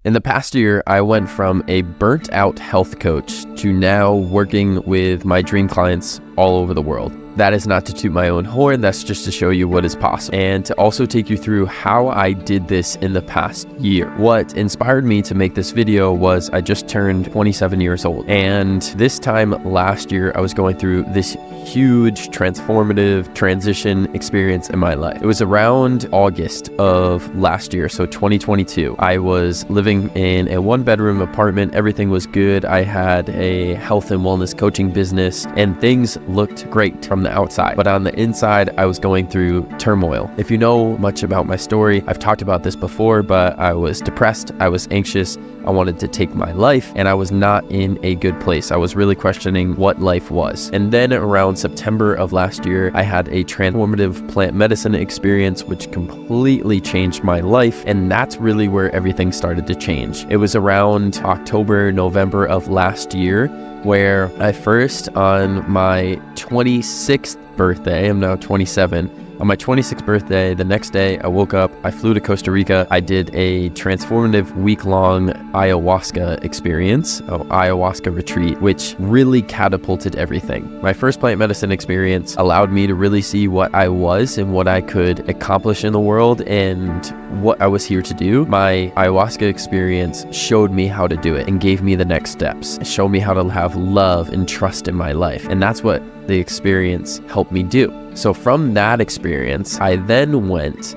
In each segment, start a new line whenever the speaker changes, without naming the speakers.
In the past year, I went from a burnt out health coach to now working with my dream clients all over the world. That is not to toot my own horn, that's just to show you what is possible and to also take you through how I did this in the past year. What inspired me to make this video was I just turned 27 years old, and this time last year I was going through this huge transformative transition experience in my life. It was around August of last year, so 2022. I was living in a one-bedroom apartment. Everything was good. I had a health and wellness coaching business and things looked great from the outside, but on the inside I was going through turmoil. If you know much about my story, I've talked about this before, but I was depressed, I was anxious, I wanted to take my life, and I was not in a good place. I was really questioning what life was. And then around September of last year, I had a transformative plant medicine experience which completely changed my life, and that's really where everything started to change. It was around October, November of last year where I first, on my 26th birthday, I'm now 27, on my 26th birthday, the next day I woke up, I flew to Costa Rica, I did a transformative week-long ayahuasca experience, ayahuasca retreat, which really catapulted everything. My first plant medicine experience allowed me to really see what I was and what I could accomplish in the world and what I was here to do. My ayahuasca experience showed me how to do it and gave me the next steps. It showed me how to have love and trust in my life, and that's what the experience helped me do. So from that experience, I then went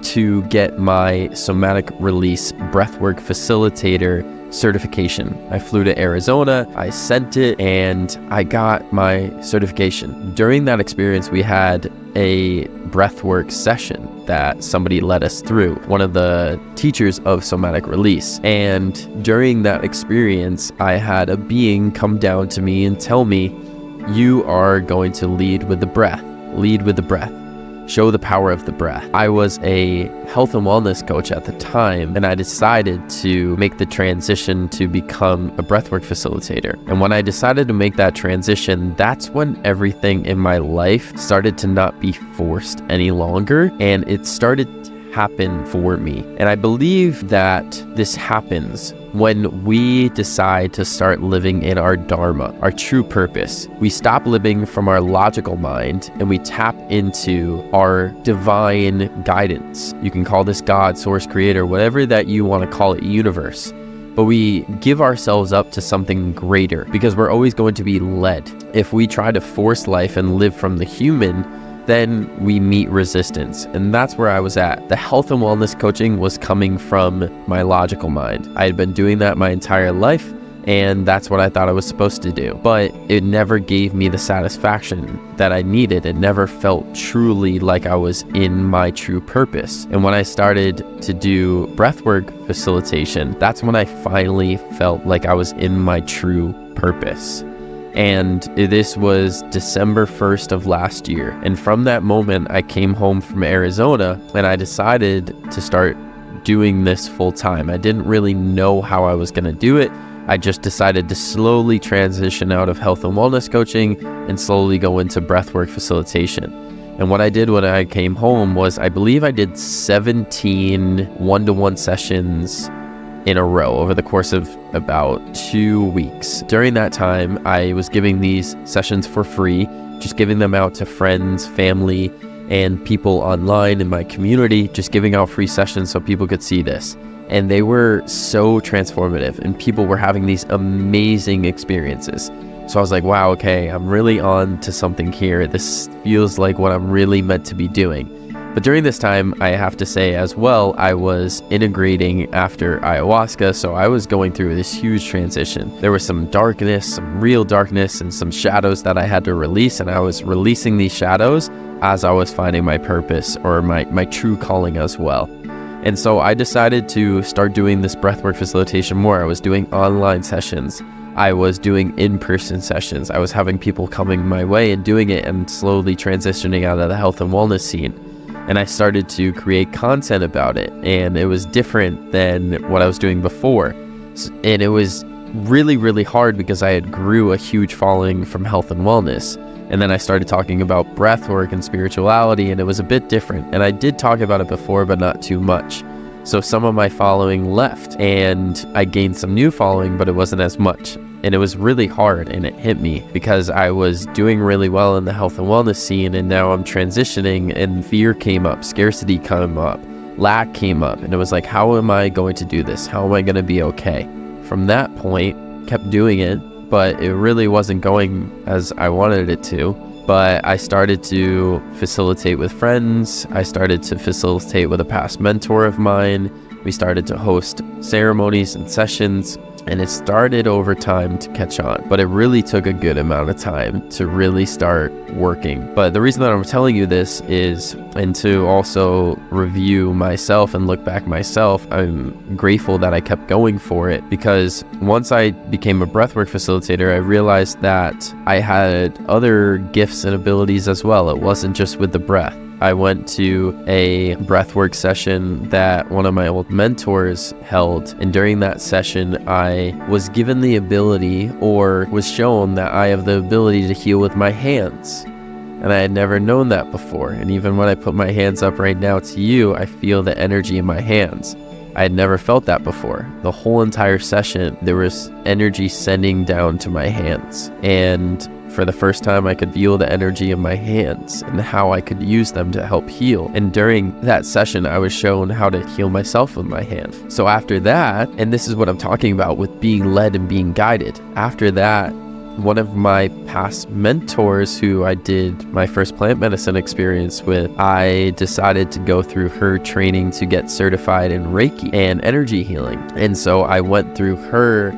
to get my somatic release breathwork facilitator certification. I flew to Arizona, I sent it, and I got my certification. During that experience, we had a breathwork session that somebody led us through, one of the teachers of somatic release. And during that experience, I had a being come down to me and tell me, "You are going to lead with the breath. Lead with the breath. Show the power of the breath." I was a health and wellness coach at the time, and I decided to make the transition to become a breathwork facilitator. And when I decided to make that transition, that's when everything in my life started to not be forced any longer, and it started to happen for me. And I believe that this happens when we decide to start living in our dharma, our true purpose. We stop living from our logical mind and we tap into our divine guidance. You can call this God, source, creator, whatever that you want to call it, universe. But we give ourselves up to something greater because we're always going to be led. If we try to force life and live from the human, then we meet resistance. And that's where I was at. The health and wellness coaching was coming from my logical mind. I had been doing that my entire life, and that's what I thought I was supposed to do. But it never gave me the satisfaction that I needed. It never felt truly like I was in my true purpose. And when I started to do breathwork facilitation, that's when I finally felt like I was in my true purpose. And this was December 1st of last year. And from that moment, I came home from Arizona and I decided to start doing this full time. I didn't really know how I was going to do it. I just decided to slowly transition out of health and wellness coaching and slowly go into breathwork facilitation. And what I did when I came home was, I believe I did 17 one-to-one sessions in a row over the course of about 2 weeks. During that time, I was giving these sessions for free, just giving them out to friends, family, and people online in my community, just giving out free sessions so people could see this. And they were so transformative, and people were having these amazing experiences. So I was like, wow, okay, I'm really on to something here. This feels like what I'm really meant to be doing. But during this time, I have to say as well, I was integrating after ayahuasca, so I was going through this huge transition. There was some darkness, some real darkness, and some shadows that I had to release, and I was releasing these shadows as I was finding my purpose or my true calling as well. And so I decided to start doing this breathwork facilitation more. I was doing online sessions. I was doing in-person sessions. I was having people coming my way and doing it and slowly transitioning out of the health and wellness scene. And I started to create content about it, and it was different than what I was doing before. And it was really, really hard because I had grew a huge following from health and wellness. And then I started talking about breathwork and spirituality, and it was a bit different. And I did talk about it before, but not too much. So some of my following left, and I gained some new following, but it wasn't as much. And it was really hard, and it hit me because I was doing really well in the health and wellness scene, and now I'm transitioning, and fear came up, scarcity came up, lack came up, and it was like, how am I going to do this? How am I going to be okay? From that point, kept doing it, but it really wasn't going as I wanted it to. But I started to facilitate with friends. I started to facilitate with a past mentor of mine. We started to host ceremonies and sessions, and it started over time to catch on. But it really took a good amount of time to really start working. But the reason that I'm telling you this is, and to also review myself and look back myself, I'm grateful that I kept going for it, because once I became a breathwork facilitator, I realized that I had other gifts and abilities as well. It wasn't just with the breath. I went to a breathwork session that one of my old mentors held, and during that session I was given the ability, or was shown that I have the ability to heal with my hands. And I had never known that before, and even when I put my hands up right now to you, I feel the energy in my hands. I had never felt that before. The whole entire session, there was energy sending down to my hands, and for the first time, I could feel the energy in my hands and how I could use them to help heal. And during that session, I was shown how to heal myself with my hand. So after that, and this is what I'm talking about with being led and being guided. After that, one of my past mentors who I did my first plant medicine experience with, I decided to go through her training to get certified in Reiki and energy healing. And so I went through her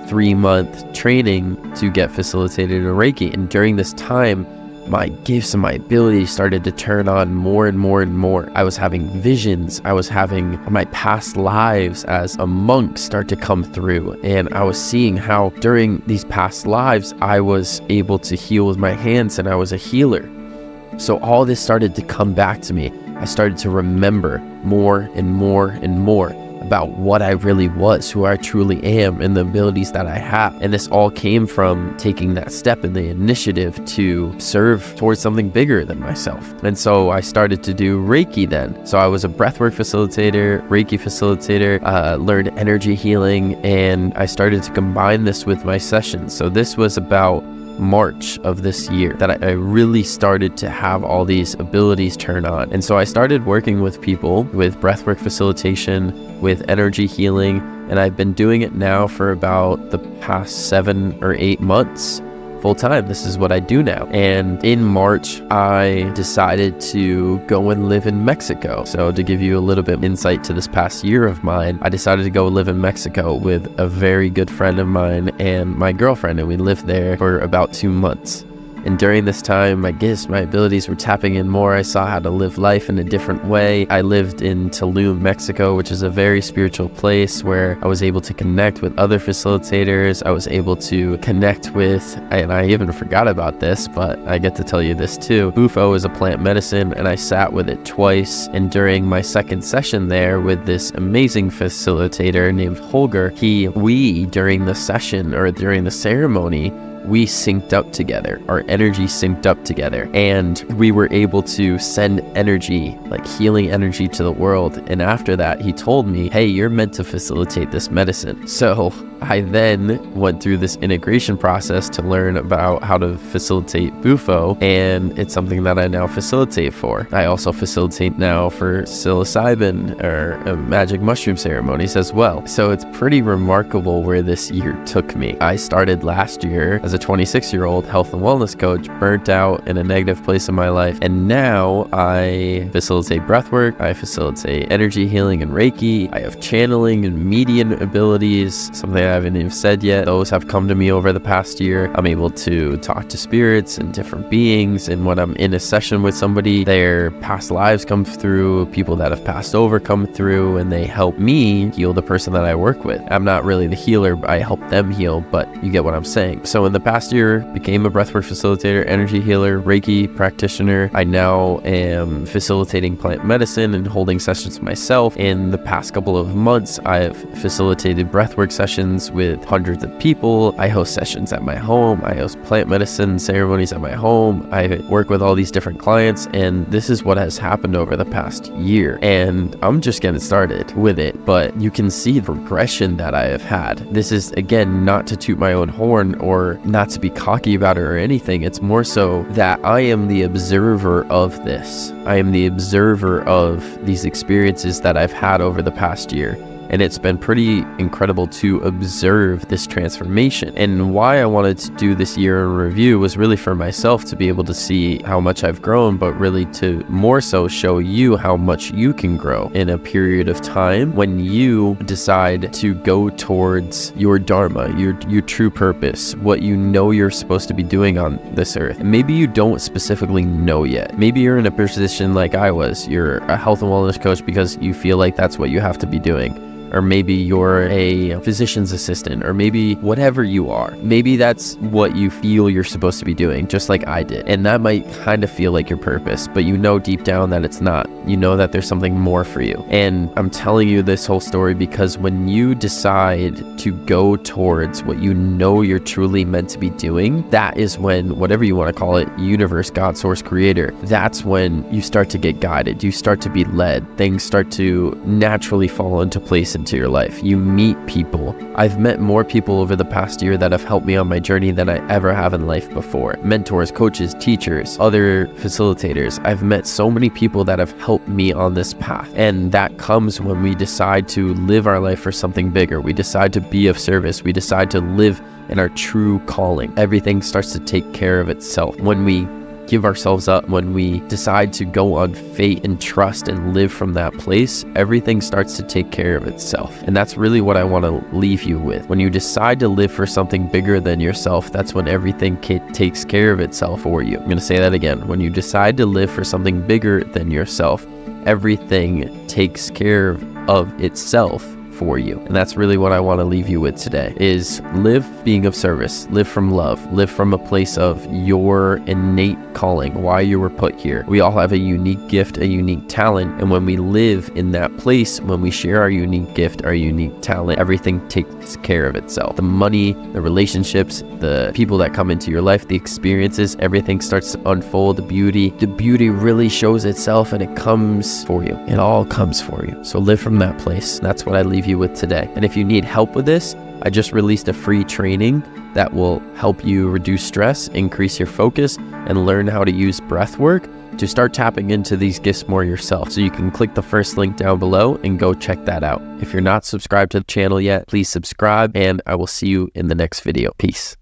3-month training to get facilitated in Reiki. And during this time, my gifts and my abilities started to turn on more and more and more. I was having visions. I was having my past lives as a monk start to come through. And I was seeing how during these past lives, I was able to heal with my hands, and I was a healer. So all this started to come back to me. I started to remember more and more and more about what I really was, who I truly am, and the abilities that I have. And this all came from taking that step in the initiative to serve towards something bigger than myself. And so I started to do Reiki then. So I was a breathwork facilitator, Reiki facilitator, learned energy healing, and I started to combine this with my sessions. So this was about March of this year that I really started to have all these abilities turn on. And so I started working with people with breathwork facilitation, with energy healing, and I've been doing it now for about the past 7 or 8 months full time. This is what I do now. And in March, I decided to go and live in Mexico. So to give you a little bit of insight to this past year of mine, I decided to go live in Mexico with a very good friend of mine and my girlfriend, and we lived there for about 2 months. And during this time, my gifts, my abilities were tapping in more. I saw how to live life in a different way. I lived in Tulum, Mexico, which is a very spiritual place where I was able to connect with other facilitators. I was able to connect with, and I even forgot about this, but I get to tell you this too. Bufo is a plant medicine, and I sat with it twice. And during my second session there with this amazing facilitator named Holger, we during the session or during the ceremony, we synced up together. Our energy synced up together, and we were able to send energy, like healing energy, to the world. And after that, he told me, hey, you're meant to facilitate this medicine. So I then went through this integration process to learn about how to facilitate Bufo, and it's something that I now facilitate for. I also facilitate now for psilocybin or magic mushroom ceremonies as well. So it's pretty remarkable where this year took me. I started last year as a 26-year-old health and wellness coach, burnt out in a negative place in my life, and now I facilitate breathwork, I facilitate energy healing and Reiki, I have channeling and medium abilities, something I haven't even said yet. Those have come to me over the past year. I'm able to talk to spirits and different beings, and when I'm in a session with somebody, their past lives come through, people that have passed over come through, and they help me heal the person that I work with. I'm not really the healer, I help them heal, but you get what I'm saying. So in the past year, became a Breathwork Facilitator Energy Healer, Reiki practitioner. I now am facilitating plant medicine and holding sessions myself. In the past couple of months, I've facilitated breathwork sessions with hundreds of people. I host sessions at my home. I host plant medicine ceremonies at my home. I work with all these different clients, and this is what has happened over the past year. And I'm just getting started with it, but you can see the progression that I have had. This is, again, not to toot my own horn or not to be cocky about it or anything. It's more so that I am the observer of this. I am the observer of these experiences that I've had over the past year. And it's been pretty incredible to observe this transformation. And why I wanted to do this year in review was really for myself to be able to see how much I've grown, but really to more so show you how much you can grow in a period of time when you decide to go towards your dharma, your true purpose, what you know you're supposed to be doing on this earth. And maybe you don't specifically know yet. Maybe you're in a position like I was. You're a health and wellness coach because you feel like that's what you have to be doing. Or maybe you're a physician's assistant, or maybe whatever you are. Maybe that's what you feel you're supposed to be doing, just like I did. And that might kind of feel like your purpose, but you know deep down that it's not. You know that there's something more for you. And I'm telling you this whole story because when you decide to go towards what you know you're truly meant to be doing, that is when, whatever you want to call it, universe, God, source, creator, that's when you start to get guided. You start to be led. Things start to naturally fall into place into your life. You meet people. I've met more people over the past year that have helped me on my journey than I ever have in life before. Mentors, coaches, teachers, other facilitators. I've met so many people that have helped me on this path. And that comes when we decide to live our life for something bigger. We decide to be of service. We decide to live in our true calling. Everything starts to take care of itself. When we give ourselves up, when we decide to go on fate and trust and live from that place, everything starts to take care of itself. And that's really what I want to leave you with. When you decide to live for something bigger than yourself, that's when everything takes care of itself for you. I'm going to say that again. When you decide to live for something bigger than yourself, everything takes care of itself for you. And that's really what I want to leave you with today, is live being of service, live from love, live from a place of your innate calling, why you were put here. We all have a unique gift, a unique talent. And when we live in that place, when we share our unique gift, our unique talent, everything takes care of itself. The money, the relationships, the people that come into your life, the experiences, everything starts to unfold. The beauty really shows itself, and it comes for you. It all comes for you. So live from that place. That's what I leave you with today. And if you need help with this, I just released a free training that will help you reduce stress, increase your focus, and learn how to use breath work to start tapping into these gifts more yourself. So you can click the first link down below and go check that out. If you're not subscribed to the channel yet, please subscribe, and I will see you in the next video. Peace.